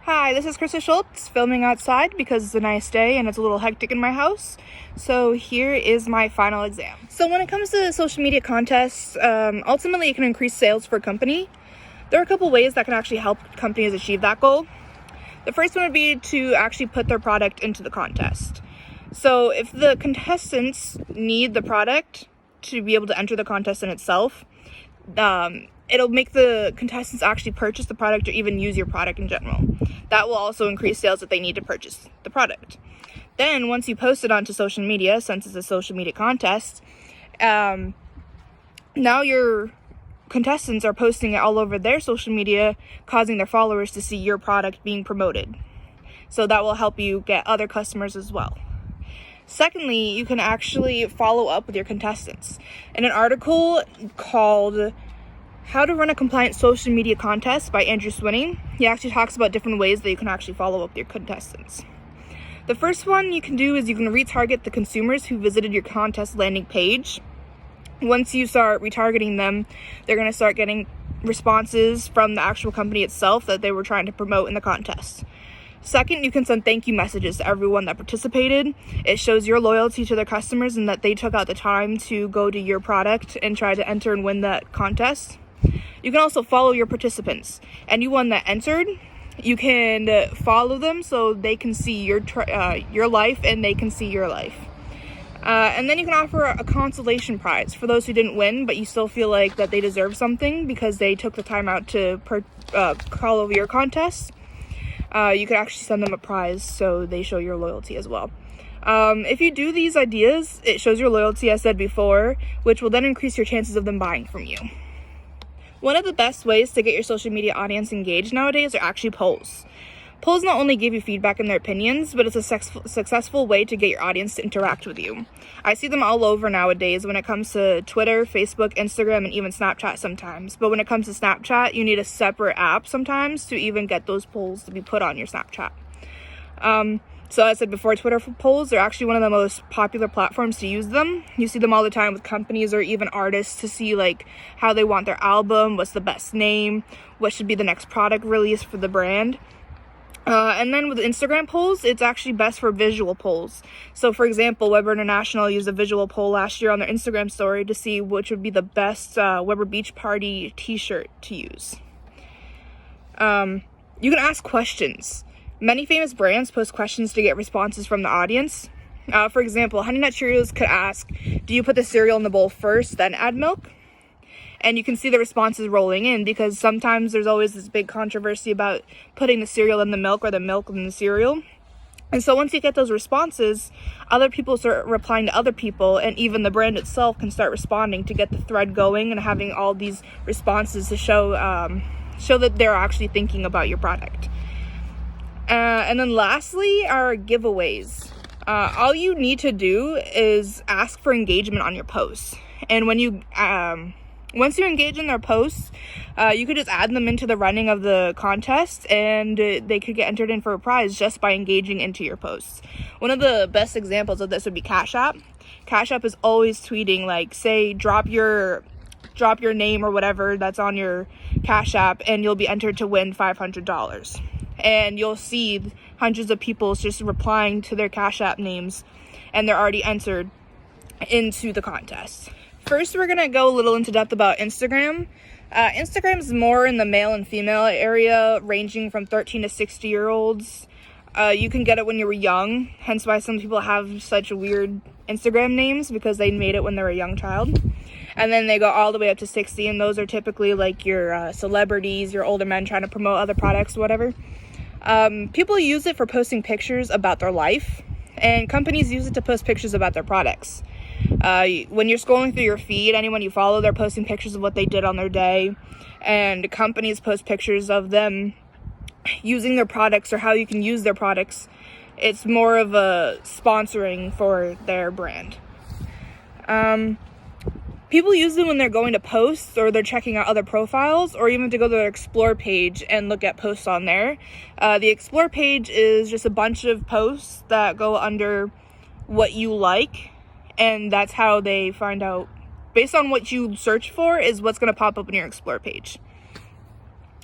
Hi, this is Krista Schultz, filming outside because it's a nice day and it's a little hectic in my house. So here is my final exam. So when it comes to social media contests, ultimately it can increase sales for a company. There are a couple ways that can actually help companies achieve that goal. The first one would be to actually put their product into the contest. So if the contestants need the product to be able to enter the contest in itself, it'll make the contestants actually purchase the product or even use your product in general. That will also increase sales if they need to purchase the product. Then once you post it onto social media, since it's a social media contest, now your contestants are posting it all over their social media, causing their followers to see your product being promoted. So that will help you get other customers as well. Secondly, you can actually follow up with your contestants. In an article called How to Run a Compliant Social Media Contest by Andrew Swinney, he actually talks about different ways that you can actually follow up with your contestants. The first one you can do is you can retarget the consumers who visited your contest landing page. Once you start retargeting them, they're going to start getting responses from the actual company itself that they were trying to promote in the contest. Second, you can send thank you messages to everyone that participated. It shows your loyalty to their customers and that they took out the time to go to your product and try to enter and win that contest. You can also follow your participants. Anyone that entered, you can follow them so they can see your life and they can see your life. And then you can offer a consolation prize for those who didn't win, but you still feel like that they deserve something because they took the time out to follow your contest. You could actually send them a prize so they show your loyalty as well. If you do these ideas, it shows your loyalty, as said before, which will then increase your chances of them buying from you. One of the best ways to get your social media audience engaged nowadays are actually polls. Polls not only give you feedback and their opinions, but it's a successful way to get your audience to interact with you. I see them all over nowadays when it comes to Twitter, Facebook, Instagram, and even Snapchat sometimes. But when it comes to Snapchat, you need a separate app sometimes to even get those polls to be put on your Snapchat. So as I said before, Twitter polls are actually one of the most popular platforms to use them. You see them all the time with companies or even artists to see like how they want their album, what's the best name, what should be the next product release for the brand. And then with Instagram polls, it's actually best for visual polls. So for example, Weber International used a visual poll last year on their Instagram story to see which would be the best Weber Beach Party t-shirt to use. You can ask questions. Many famous brands post questions to get responses from the audience. For example, Honey Nut Cheerios could ask, do you put the cereal in the bowl first, then add milk? And you can see the responses rolling in because sometimes there's always this big controversy about putting the cereal in the milk or the milk in the cereal. And so once you get those responses, other people start replying to other people, and even the brand itself can start responding to get the thread going and having all these responses to show that they're actually thinking about your product. And then lastly are giveaways. All you need to do is ask for engagement on your posts. And when you once you engage in their posts, you could just add them into the running of the contest and they could get entered in for a prize just by engaging into your posts. One of the best examples of this would be Cash App. Cash App is always tweeting like, say, drop your name or whatever that's on your Cash App and you'll be entered to win $500. And you'll see hundreds of people just replying to their Cash App names and they're already entered into the contest. First, we're going to go a little into depth about Instagram. Instagram is more in the male and female area, ranging from 13 to 60-year-olds. You can get it when you were young, hence why some people have such weird Instagram names because they made it when they were a young child. And then they go all the way up to 60, and those are typically like your celebrities, your older men trying to promote other products, whatever. People use it for posting pictures about their life, and companies use it to post pictures about their products. When you're scrolling through your feed, anyone you follow, they're posting pictures of what they did on their day, and companies post pictures of them using their products or how you can use their products. It's more of a sponsoring for their brand. People use them when they're going to posts or they're checking out other profiles or even to go to their Explore page and look at posts on there. The Explore page is just a bunch of posts that go under what you like, and that's how they find out. Based on what you search for is what's going to pop up in your Explore page.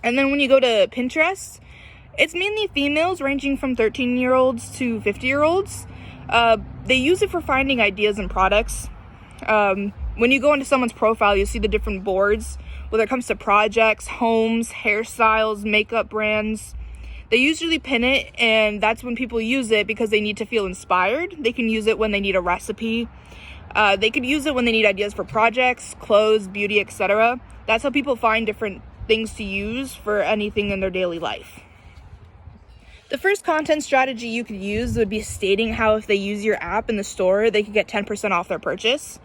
And then when you go to Pinterest, It's mainly females ranging from 13-year-olds to 50-year-olds. They use it for finding ideas and products. When you go into someone's profile, you see the different boards, whether it comes to projects, homes, hairstyles, makeup brands. They usually pin it, and that's when people use it because they need to feel inspired. They can use it when they need a recipe. They could use it when they need ideas for projects, clothes, beauty, etc. That's how people find different things to use for anything in their daily life. The first content strategy you could use would be stating how if they use your app in the store, they could get 10% off their purchase.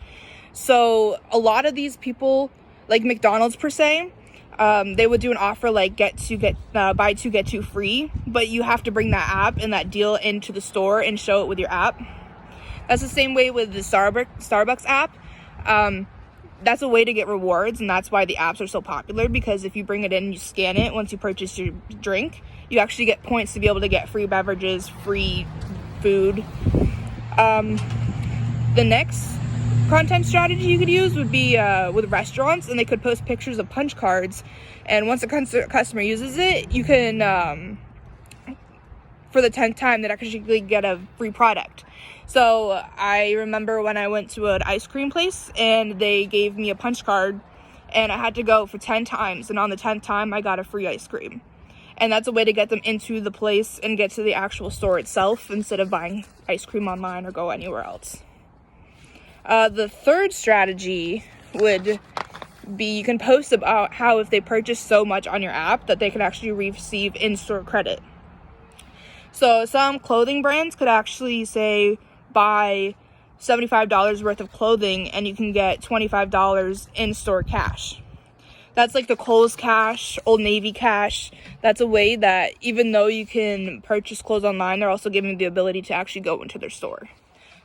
So a lot of these people, like McDonald's per se, they would do an offer like buy two, get two free, but you have to bring that app and that deal into the store and show it with your app. That's the same way with the Starbucks app. That's a way to get rewards, and that's why the apps are so popular, because if you bring it in and you scan it once you purchase your drink, you actually get points to be able to get free beverages, free food. The next content strategy you could use would be with restaurants, and they could post pictures of punch cards, and once a customer uses it, you can for the 10th time they'd actually get a free product. So I remember when I went to an ice cream place and they gave me a punch card, and I had to go for 10 times, and on the 10th time I got a free ice cream. And that's a way to get them into the place and get to the actual store itself instead of buying ice cream online or go anywhere else. The third strategy would be you can post about how if they purchase so much on your app that they can actually receive in-store credit. So some clothing brands could actually say buy $75 worth of clothing and you can get $25 in-store cash. That's like the Kohl's Cash, Old Navy Cash. That's a way that even though you can purchase clothes online, they're also giving you the ability to actually go into their store.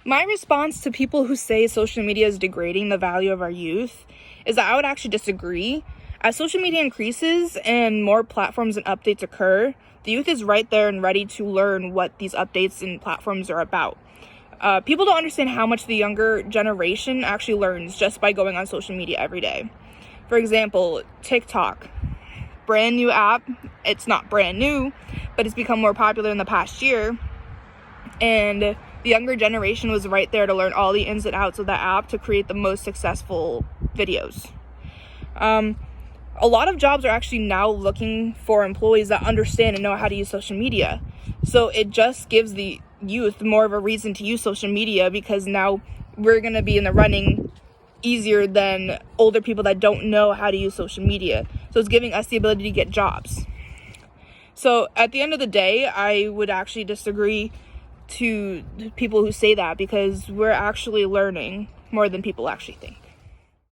My response to people who say social media is degrading the value of our youth is that I would actually disagree. As social media increases and more platforms and updates occur, the youth is right there and ready to learn what these updates and platforms are about. People don't understand how much the younger generation actually learns just by going on social media every day. For example, TikTok, brand new app. It's not brand new, but it's become more popular in the past year. And the younger generation was right there to learn all the ins and outs of that app to create the most successful videos. A lot of jobs are actually now looking for employees that understand and know how to use social media. So it just gives the youth more of a reason to use social media, because now we're going to be in the running easier than older people that don't know how to use social media. So it's giving us the ability to get jobs. So at the end of the day, I would actually disagree to people who say that, because we're actually learning more than people actually think.